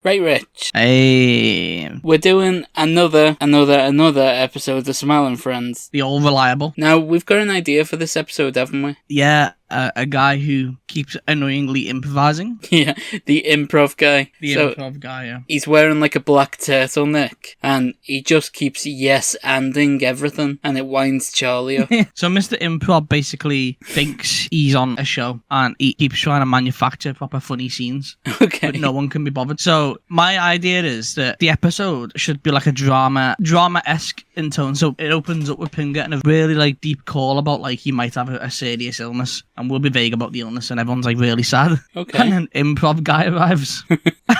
Right, Rich. Hey. We're doing another episode of Smile and Friends. The all reliable. Now, we've got an idea for this episode, haven't we? Yeah, a guy who keeps annoyingly improvising. Yeah, the improv guy. Improv guy, yeah. He's wearing like a black turtleneck, and he just keeps yes-anding everything, and it winds Charlie up. So Mr. Improv basically thinks he's on a show, and he keeps trying to manufacture proper funny scenes. Okay. But no one can be bothered. So my idea is that the episode should be like a drama-esque in tone. So it opens up with him getting a really like deep call about like he might have a serious illness, and we'll be vague about the illness, and everyone's like really sad. Okay. And then improv guy arrives,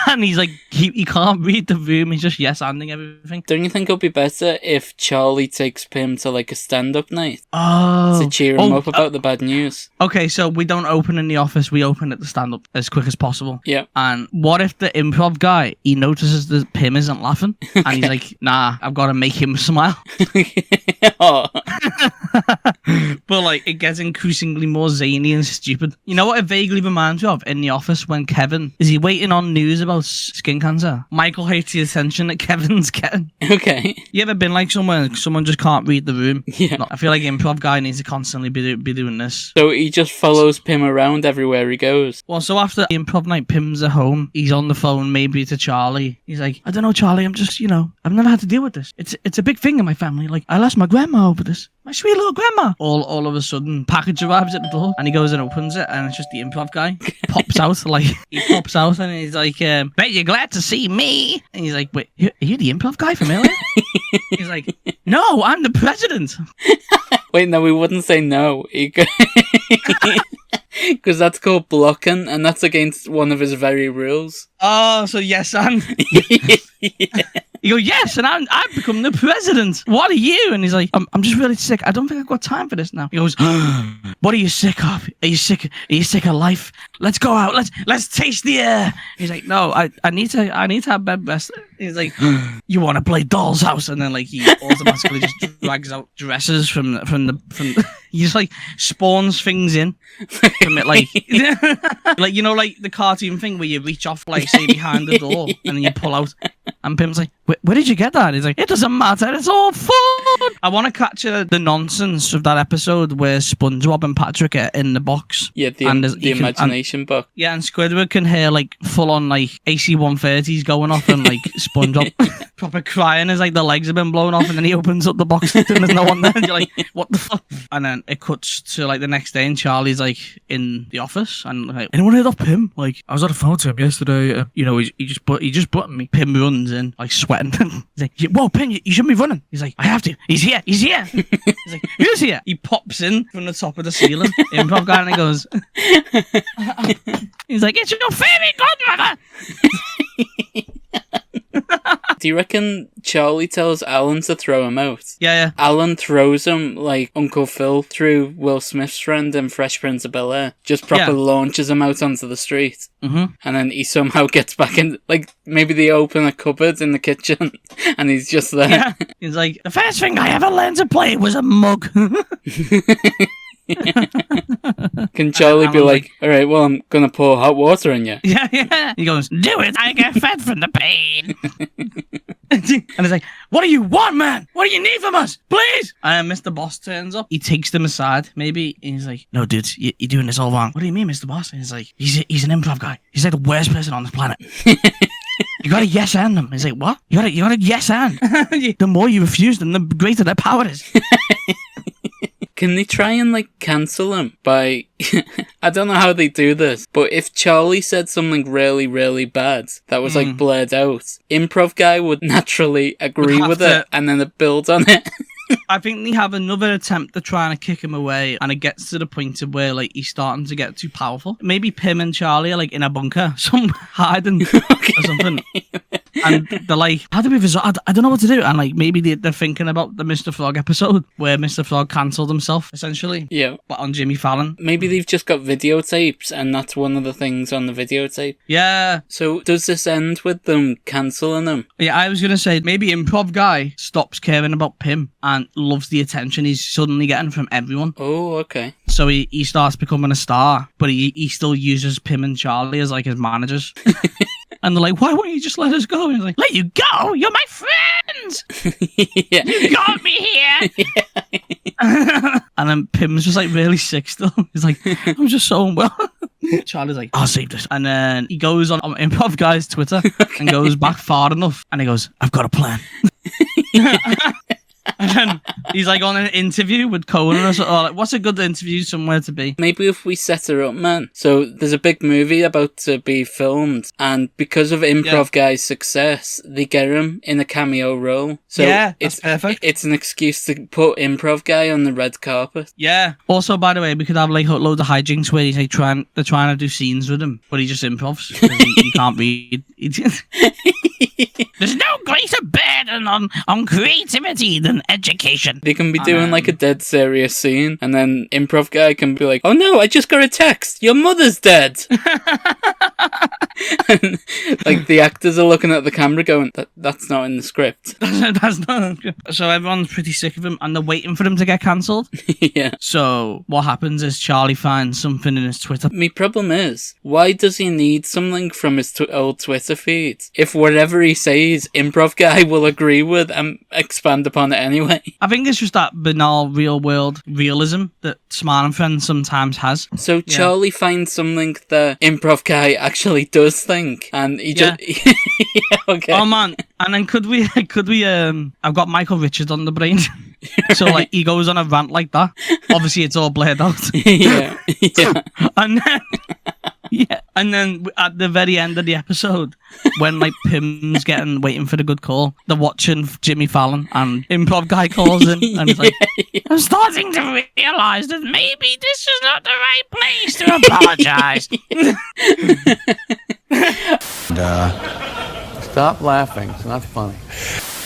and he's like he can't read the room. He's just yes-anding everything. Don't you think it'll be better if Charlie takes Pim to like a stand-up night Oh, to cheer him up about the bad news? Okay, so we don't open in the office. We open at the stand-up as quick as possible. Yeah. And what if the improv guy, he notices that Pim isn't laughing, and he's like, nah, I've got to make him smile. Oh. But like it gets increasingly more zany and stupid. You know what it vaguely reminds me of in The Office when Kevin is he waiting on news about skin cancer? Michael hates the attention that Kevin's getting. Okay. You ever been like somewhere and someone just can't read the room? Yeah. No, I feel like improv guy needs to constantly be doing this. So he just follows Pim around everywhere he goes. Well, so after the improv night, Pim's at home. He's on the phone, maybe to Charlie. He's like, I don't know, Charlie. I'm just, I've never had to deal with this. It's a big thing in my family. Like, I lost my grandma over this. My sweet little grandma. All of a sudden, package arrives at the door, and he goes and opens it, and it's just the improv guy. Pops out, and he's like, bet you're glad to see me. And he's like, wait, are you the improv guy from earlier? He's like, no, I'm the president. Wait, no, we wouldn't say no. Because that's called blocking, and that's against one of his very rules. Oh, so yes, and Yeah. you go, yes, and I've become the president. What are you? And he's like, I'm just really sick. I don't think I've got time for this now. He goes, what are you sick of? Are you sick of life? Let's go out. Let's taste the air. He's like, no, I need to have bed rest. He's like, you want to play Doll's House? And then like he automatically just drags out dresses from the he just like spawns things in from it, like like like the cartoon thing where you reach off like say behind the door and then you pull out. And Pim's like, where did you get that? He's like, it doesn't matter, it's all fun. I want to capture the nonsense of that episode where SpongeBob and Patrick are in the box. Yeah, the imagination box. Yeah, and Squidward can hear like full on like AC-130s going off and like SpongeBob proper crying as like the legs have been blown off, and then he opens up the box and there's no one there. And you're like, what the fuck? And then it cuts to like the next day and Charlie's like in the office and like, anyone heard of Pim? Like, I was on the phone to him yesterday. He just buttoned me. Pim runs in like sweating. He's like, whoa, Pim, you shouldn't be running. He's like, I have to. He's here. He's like, who's here? He pops in from the top of the ceiling. Improv guy, and he goes, he's like, it's your fairy godmother. Do you reckon Charlie tells Alan to throw him out? Yeah. Alan throws him like Uncle Phil threw Will Smith's friend in Fresh Prince of Bel-Air. Just proper launches him out onto the street. Mm-hmm. And then he somehow gets back in, like, maybe they open a cupboard in the kitchen and he's just there. Yeah. He's like, the first thing I ever learned to play was a mug. Can Charlie be like, all right, well, I'm going to pour hot water in you? Yeah. He goes, do it. I get fed from the pain. And he's like, what do you want, man? What do you need from us? Please. And Mr. Boss turns up. He takes them aside, maybe. And he's like, no, dude, you're doing this all wrong. What do you mean, Mr. Boss? And he's like, he's an improv guy. He's like the worst person on this planet. You gotta yes and them. He's like, what? You gotta yes and. The more you refuse them, the greater their power is. Can they try and, like, cancel him by... I don't know how they do this, but if Charlie said something really, really bad that was, like, blurred out, improv guy would naturally agree with it, and then it builds on it. I think they have another attempt at trying to kick him away, and it gets to the point of where like he's starting to get too powerful. Maybe Pim and Charlie are like in a bunker, some hiding or something. And they're like, how do we resolve? I don't know what to do. And like maybe they're thinking about the Mr. Frog episode where Mr. Frog cancelled himself, essentially. Yeah. But on Jimmy Fallon. Maybe they've just got videotapes and that's one of the things on the videotape. Yeah. So does this end with them cancelling him? Yeah, I was going to say maybe improv guy stops caring about Pim and loves the attention he's suddenly getting from everyone. Oh, okay. So he starts becoming a star, but he still uses Pim and Charlie as like his managers. And they're like, why won't you just let us go? And he's like, let you go? You're my friends! Yeah. You got me here! And then Pim's just like really sick still. He's like, I'm just so unwell. Charlie's like, I'll save this. And then he goes on Improv Guy's Twitter and goes back far enough. And he goes, I've got a plan. And then he's like on an interview with Conan or something. Like, what's a good interview somewhere to be? Maybe if we set her up, man. So there's a big movie about to be filmed, and because of Improv Guy's success, they get him in a cameo role. So it's perfect. It's an excuse to put Improv Guy on the red carpet. Yeah. Also, by the way, we could have like loads of hijinks where he's like they're trying to do scenes with him, but he just improvs because he can't read. There's no greater burden on creativity than education. They can be doing like a dead serious scene, and then Improv Guy can be like, oh no, I just got a text, your mother's dead. And, like, the actors are looking at the camera going, that's not in the script. That's not. So everyone's pretty sick of him, and they're waiting for him to get cancelled. Yeah. So what happens is Charlie finds something in his Twitter. My problem is, why does he need something from his old Twitter feed if whatever he says, Improv Guy will agree with and expand upon it anyway? I think it's just that banal real world realism that Smart and Friends sometimes has. So Charlie finds something that Improv Guy actually does think, and he just... Yeah, okay. Oh man, and then could we I've got Michael Richards on the brain. So like he goes on a rant like that. Obviously it's all blared out. Yeah. And then at the very end of the episode, when like Pim's waiting for the good call, they're watching Jimmy Fallon, and Improv Guy calls in, and he's like, I'm starting to realise that maybe this is not the right place to apologise. Stop laughing. It's not funny.